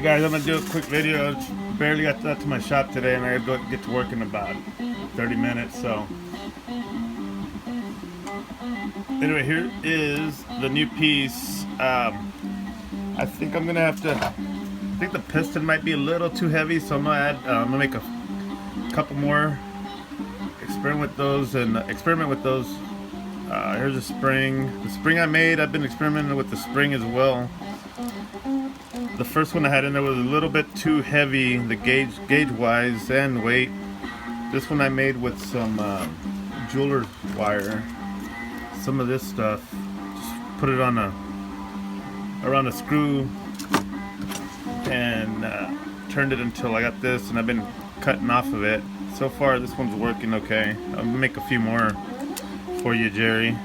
Hey guys, I'm gonna do a quick video. Barely got to my shop today, and I gotta go get to work in about 30 minutes. So anyway, here is the new piece. I think I'm gonna have to. I think the piston might be a little too heavy, so I'm gonna add. I'm gonna make a couple more. Experiment with those here's a spring. The spring I made. I've been experimenting with the spring as well. The first one I had in there was a little bit too heavy, the gauge wise and weight. This one I made with some jeweler's wire. Some of this stuff, just put it on around a screw and turned it until I got this, and I've been cutting off of it. So far this one's working okay. I'll make a few more for you, Jerry.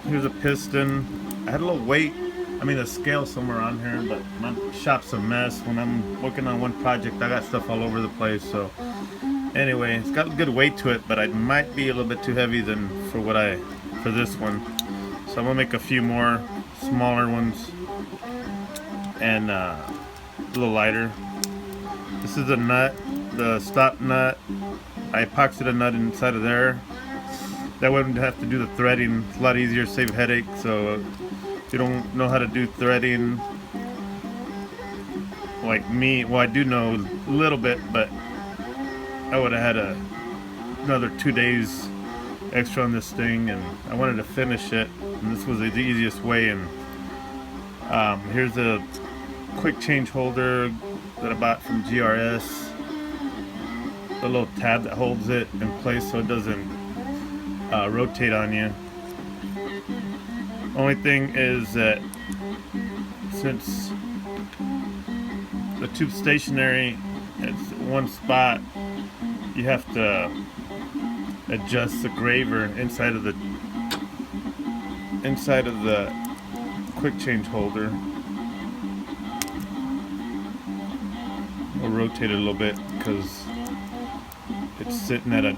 Here's a piston. I had a little weight, a scale somewhere on here, but my shop's a mess. When I'm working on one project, I got stuff all over the place. So anyway, it's got a good weight to it, but it might be a little bit too heavy for this one. So I'm gonna make a few more smaller ones and a little lighter. This is a nut, the stop nut. I epoxied a nut inside of there. That wouldn't have to do the threading. It's a lot easier, save headache. So if you don't know how to do threading like me, well, I do know a little bit, but I would have had another 2 days extra on this thing, and I wanted to finish it, and this was the easiest way. And here's a quick change holder that I bought from GRS. The little tab that holds it in place so it doesn't rotate on you. Only thing is that since the tube's stationary, it's one spot, you have to adjust the graver inside of the quick change holder. We'll rotate it a little bit because it's sitting at an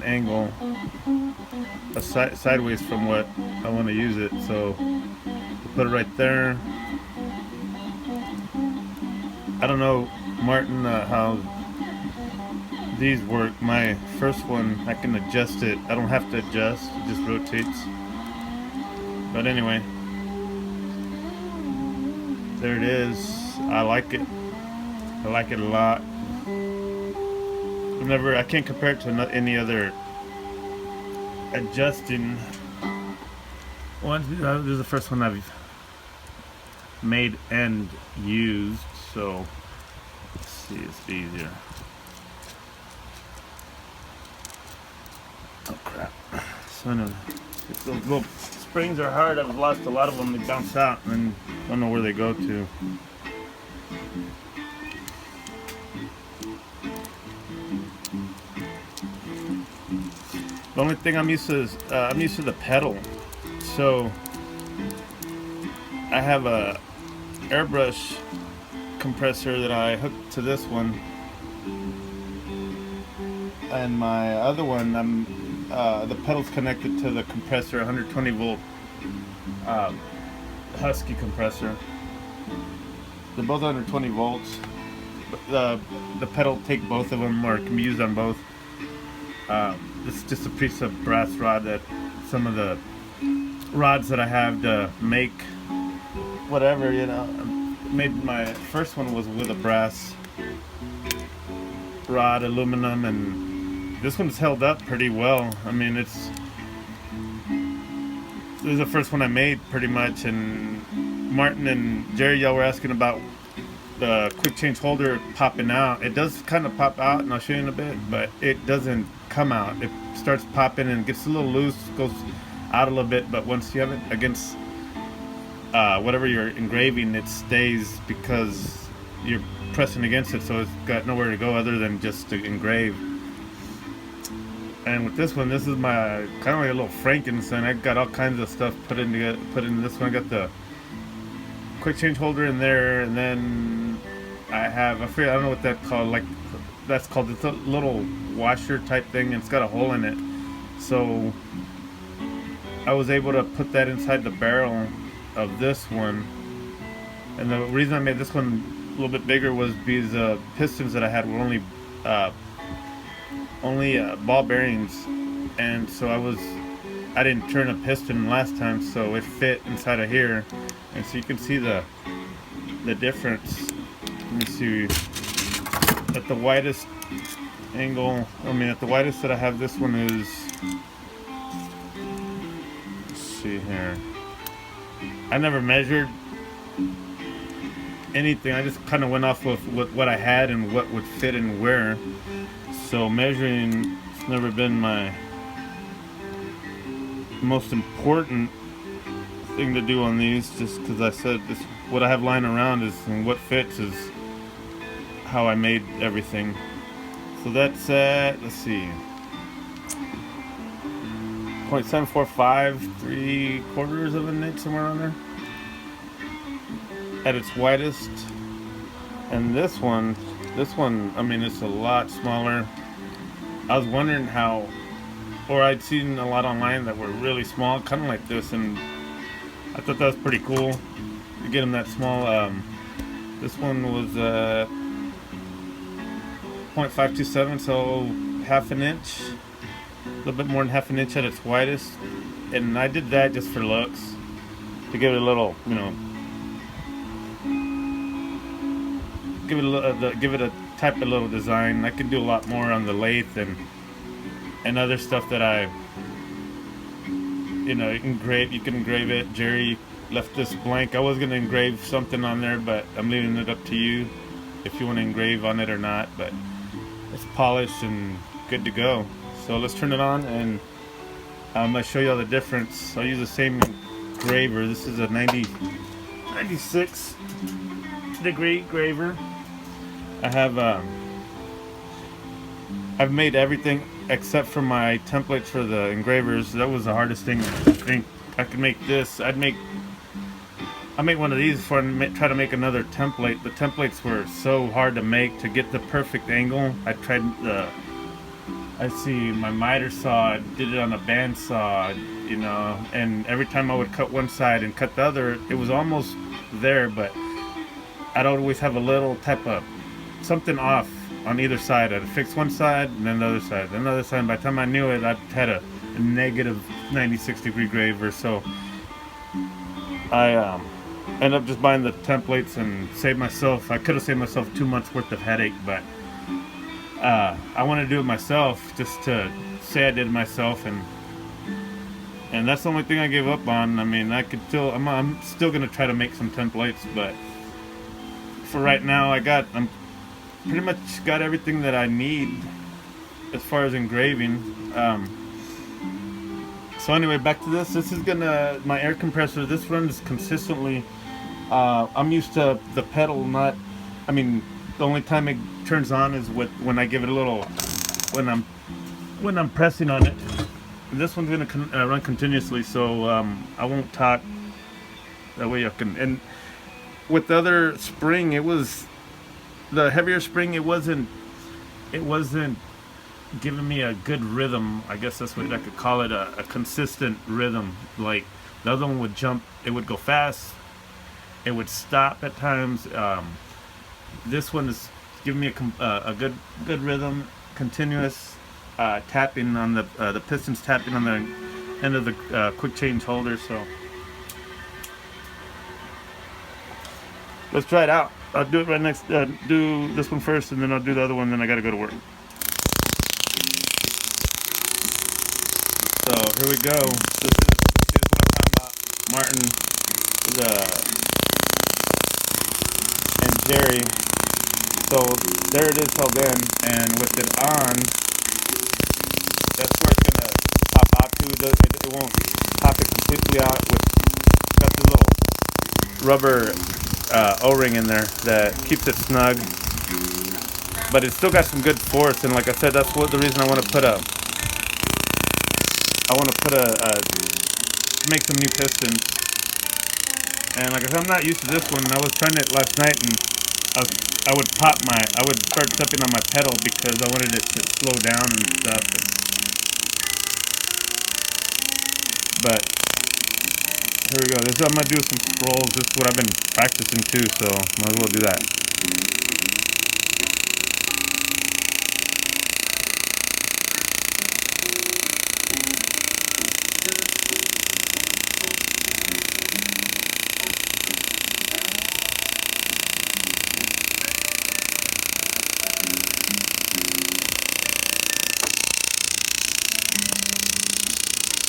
angle sideways from what I want to use it. So we'll put it right there. I don't know, Martin, how these work. My first one, I can adjust it. I don't have to adjust, it just rotates. But anyway, there it is. I like it. I like it a lot. I can't compare it to any other adjusting one. This is the first one I've made and used, so let's see, it's easier. Oh crap. So those little springs are hard. I've lost a lot of them. They bounce out and don't know where they go to. The only thing I'm used to is the pedal. So I have a airbrush compressor that I hooked to this one, and my other one, the pedal's connected to the compressor, 120 volt Husky compressor. They're both 120 volts. The pedal take both of them, or can be used on both. This is just a piece of brass rod that some of the rods that I have to make whatever, made. My first one was with a brass rod, aluminum, and this one's held up pretty well. This is the first one I made pretty much. And Martin and Jerry, y'all were asking about the quick change holder popping out. It does kind of pop out, and I'll show you in a bit, but it doesn't come out. It starts popping and gets a little loose, goes out a little bit, but once you have it against whatever you're engraving, it stays because you're pressing against it, so it's got nowhere to go other than just to engrave. And with this one, this is my kind of like a little Frankenstein. I got all kinds of stuff put in this one. I got the quick change holder in there, and then I don't know what that's called. It's a little washer type thing, and it's got a hole in it. So I was able to put that inside the barrel of this one. And the reason I made this one a little bit bigger was because the pistons that I had were only ball bearings, and so I didn't turn a piston last time, so it fit inside of here, and so you can see the difference. Let me see. At the widest angle, at the widest that I have, this one is. Let's see here. I never measured anything. I just kind of went off with what I had and what would fit and where. So measuring has never been my most important thing to do on these, just because I said this, what I have lying around is, and what fits is how I made everything. So that's let's see, 0.745, 3/4 of an inch, somewhere on there at its widest. And this one, it's a lot smaller. I was wondering how, or I'd seen a lot online that were really small, kind of like this, and I thought that was pretty cool to get them that small. This one was 0.527, so half an inch, a little bit more than half an inch at its widest. And I did that just for looks, to give it a little, give it a type of little design. I can do a lot more on the lathe and other stuff that I engrave. You can engrave it. Jerry left this blank. I was gonna engrave something on there, but I'm leaving it up to you if you want to engrave on it or not. But it's polished and good to go. So let's turn it on, and I'm gonna show you all the difference. I'll use the same engraver. This is a 96 degree engraver. I've made everything except for my templates for the engravers. That was the hardest thing. I think I could make this. I make one of these before I try to make another template. The templates were so hard to make, to get the perfect angle. I tried my miter saw, I did it on a bandsaw, and every time I would cut one side and cut the other, it was almost there, but I'd always have a little type of something off on either side. I'd fix one side and then the other side, then the other side. And by the time I knew it, I'd had a negative 96 degree engraver. So I ended up just buying the templates and I could have saved myself 2 months worth of headache, but I want to do it myself, just to say I did it myself, and that's the only thing I gave up on. I'm still gonna try to make some templates, but for right now, I'm pretty much got everything that I need as far as engraving. So anyway, back to this. This is my air compressor. This runs consistently. I'm used to the pedal the only time it turns on is when I give it a little, when I'm pressing on it. And this one's gonna run continuously, so I won't talk. That way I can. And with the other spring, the heavier spring. It wasn't giving me a good rhythm. I guess that's what I could call it, a consistent rhythm. Like the other one would jump, it would go fast, it would stop at times. This one is giving me a good rhythm, continuous tapping on the pistons, tapping on the end of the quick change holder. So let's try it out. I'll do it right next. Do this one first, and then I'll do the other one. Then I gotta go to work. So here we go. This is what I'm talking about. Martin, and Jerry. So there it is held in, and with it on, that's where it's gonna pop out to. It won't pop it completely out. Got the little rubber O-ring in there that keeps it snug, but it's still got some good force. And like I said, that's the reason I want to make some new pistons. And like I said, I'm not used to this one. I was trying it last night, and I would start stepping on my pedal because I wanted it to slow down and stuff. But Here we go. This is, I'm gonna do some scrolls. This is what I've been practicing too, so might as well do that.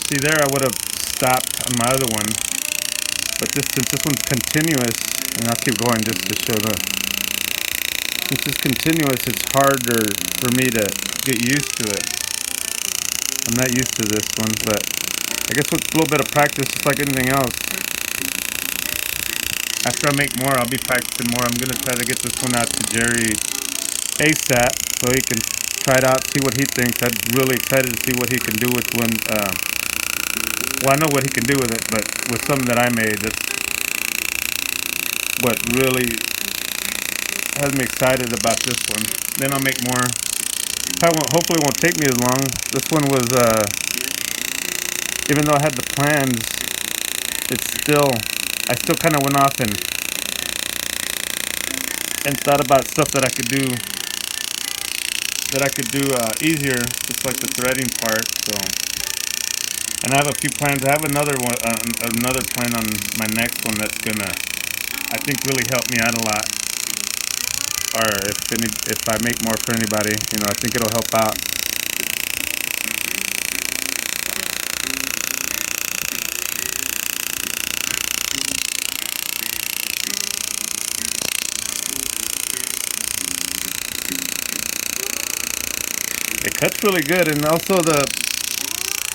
See there, I would have stopped on my other one, but since this one's continuous, and I'll keep going just to show the. Since it's continuous, it's harder for me to get used to it. I'm not used to this one, but I guess with a little bit of practice, just like anything else. After I make more, I'll be practicing more. I'm gonna try to get this one out to Jerry ASAP so he can try it out, see what he thinks. I'm really excited to see what he can do with one. Well, I know what he can do with it, but with something that I made, that's what really has me excited about this one. Then I'll make more. Hopefully it won't take me as long. This one was, even though I had the plans, I still kind of went off and thought about stuff that I could do easier, just like the threading part. So. And I have a few plans. I have another one, another plan on my next one that's gonna, I think, really help me out a lot. Or if I make more for anybody, you know, I think it'll help out. It cuts really good, and also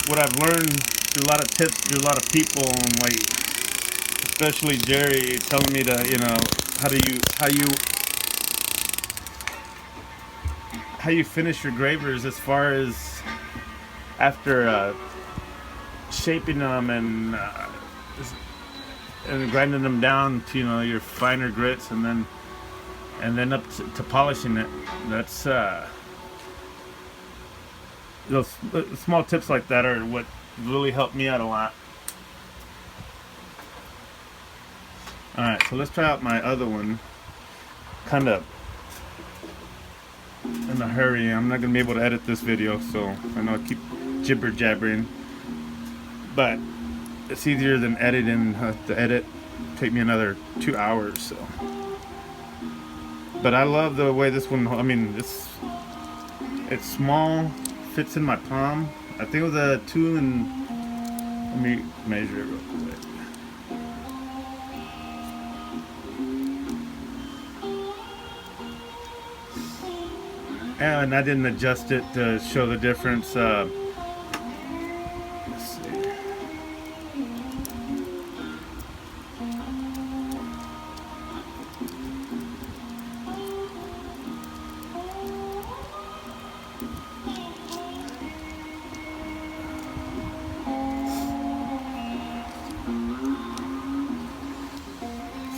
what I've learned through a lot of tips, through a lot of people, and like especially Jerry telling me to, you know, how you finish your engravers, as far as after shaping them and grinding them down to, you know, your finer grits, and then up to polishing it. That's those small tips like that are what really helped me out a lot. Alright, so let's try out my other one. Kind of in a hurry. I'm not going to be able to edit this video, so I know I keep jibber jabbering. But it's easier than editing. To edit take me another 2 hours. So. But I love the way this one, I mean, it's small. Fits in my palm. I think it was a 2 and let me measure it real quick. And I didn't adjust it to show the difference. Let's see.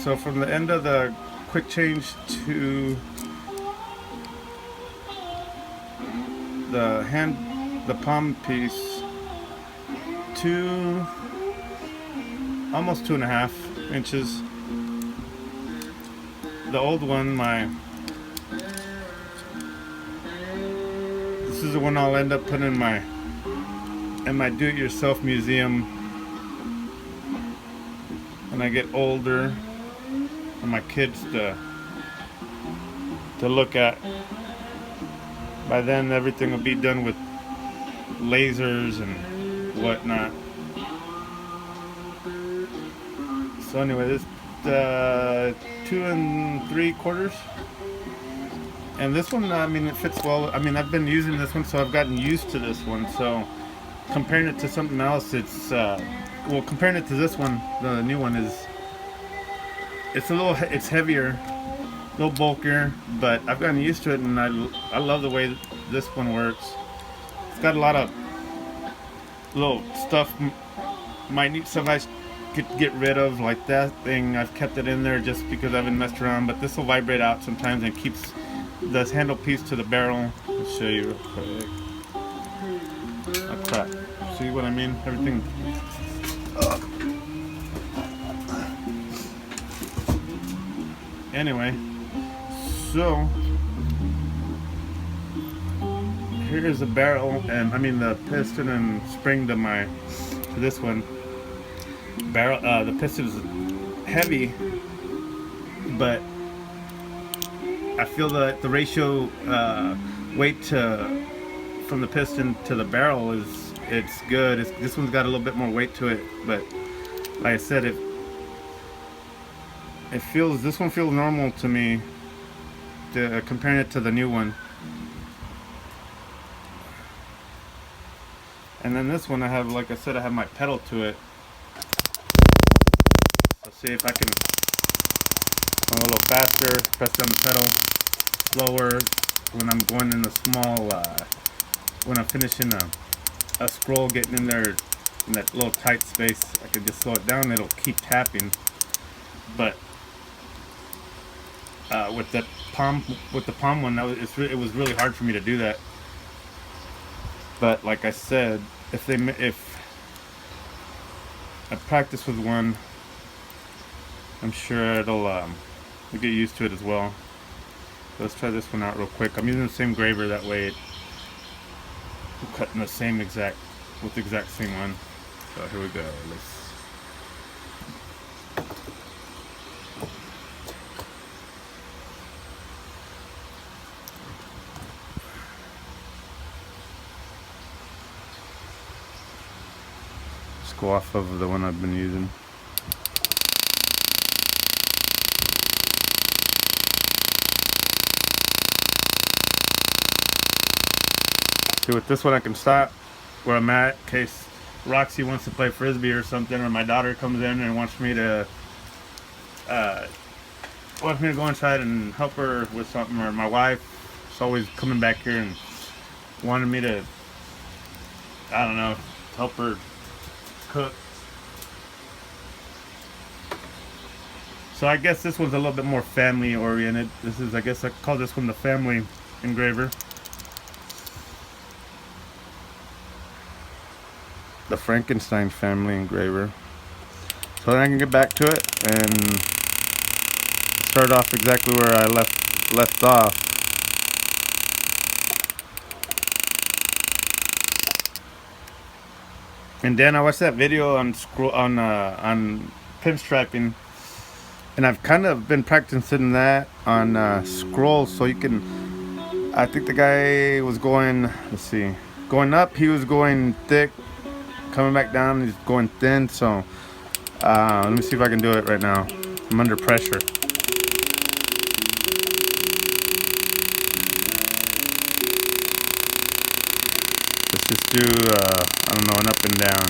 So from the end of the quick change to the palm piece, almost 2.5 inches. The old one, this is the one I'll end up putting in my do-it-yourself museum when I get older, for my kids to look at. By then everything will be done with lasers and whatnot. So anyway, this 2 3/4, and this one, I mean, it fits well. I mean, I've been using this one, so I've gotten used to this one. So comparing it to something else, it's well, comparing it to this one, the new one, it's heavier, a little bulkier, but I've gotten used to it, and I love the way this one works. It's got a lot of little stuff, minute stuff I could get rid of, like that thing. I've kept it in there just because I haven't messed around, but this will vibrate out sometimes and keeps this handle piece to the barrel. I'll show you real quick. Oh crap, see what I mean? Everything. Anyway, so here's the barrel, and I mean the piston and spring to this one. Barrel, the piston is heavy, but I feel that the ratio weight from the piston to the barrel it's good. This one's got a little bit more weight to it, but like I said, this one feels normal to me, comparing it to the new one. And then this one I have, like I said, I have my pedal to it. Let's see if I can go a little faster, press down the pedal, slower when I'm going in the small, when I'm finishing a scroll, getting in there in that little tight space. I can just slow it down, it'll keep tapping. But with the palm one, it was really hard for me to do that. But like I said, if I practice with one, I'm sure we'll get used to it as well. Let's try this one out real quick. I'm using the same graver, that way I'm cutting the same with the exact same one. So here we go. Let's go off of the one I've been using. See, with this one I can stop where I'm at in case Roxy wants to play frisbee or something, or my daughter comes in and wants me to go inside and help her with something, or my wife is always coming back here and wanted me to, I don't know, help her cook. So I guess this one's a little bit more family oriented. I guess I call this one the family engraver. The Frankenstein family engraver. So then I can get back to it and start off exactly where I left off. And then I watched that video on pinstriping, and I've kind of been practicing that on scrolls. So you can, I think the guy was going, let's see, going up, he was going thick. Coming back down, he's going thin. So let me see if I can do it right now. I'm under pressure. Let's just do I don't know, an up and down.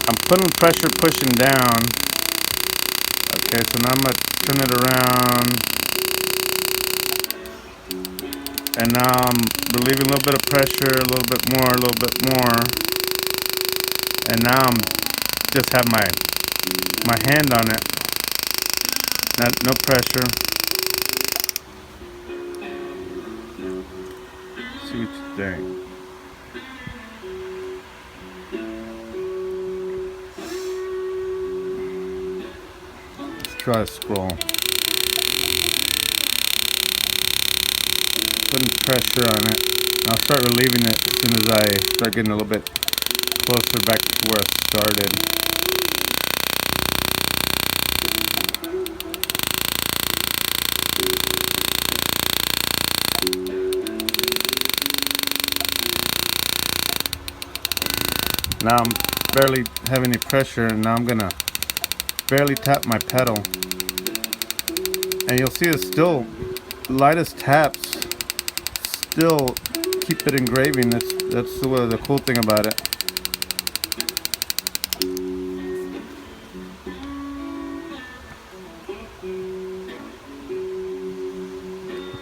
I'm putting pressure, pushing down. Okay, so now I'm gonna turn it around, and now I'm relieving a little bit of pressure, a little bit more, and now I'm just have my hand on it. No pressure. See what you think. Let's try a scroll. Putting pressure on it. I'll start relieving it as soon as I start getting a little bit closer back to where I started. Now I'm barely having any pressure, and now I'm gonna barely tap my pedal, and you'll see it's still lightest taps still keep it engraving. That's the cool thing about it.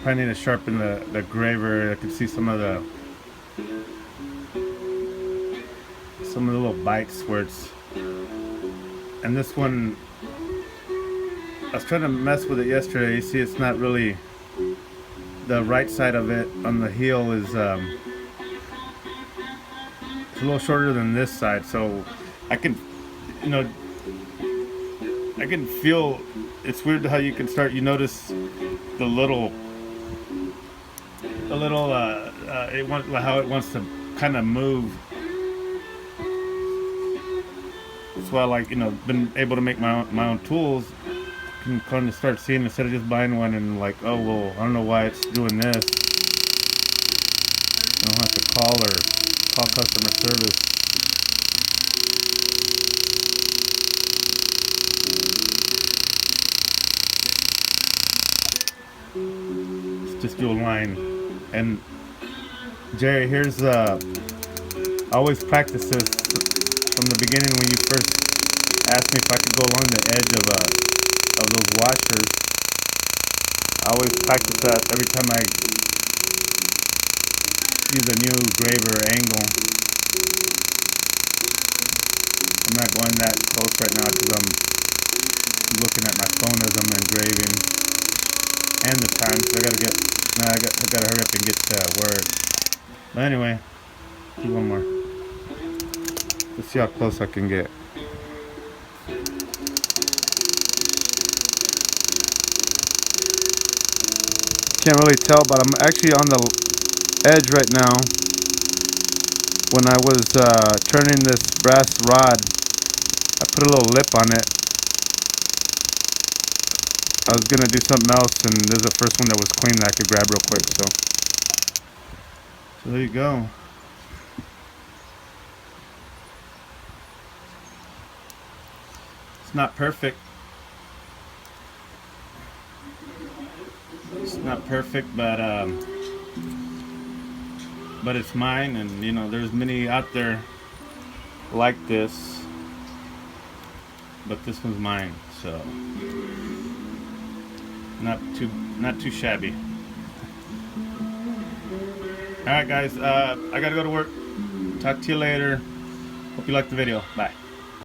I need to sharpen the graver. I can see some of the little bites where it's, and this one I was trying to mess with it yesterday. You see it's not really, the right side of it on the heel is it's a little shorter than this side, so I can, I can feel. It's weird how you can start. You notice the little, how it wants to kind of move. That's why, like, been able to make my own tools. Can kind of start seeing, instead of just buying one and like, oh well, I don't know why it's doing this. I don't have to call customer service. Let's just do a line. And Jerry, here's I always practice this from the beginning when you first asked me if I could go along the edge of those washers. I always practice that every time I use a new engraver angle. I'm not going that close right now because I'm looking at my phone as I'm engraving, and the time. So I gotta hurry up and get to work. But anyway, do one more. Let's see how close I can get. Can't really tell, but I'm actually on the edge right now. When I was turning this brass rod, I put a little lip on it. I was gonna do something else, and there's the first one that was clean that I could grab real quick. So there you go. It's not perfect. It's not perfect, but it's mine, and there's many out there like this, but this one's mine, so not too shabby. All right, guys, I gotta go to work. Talk to you later. Hope you liked the video. Bye.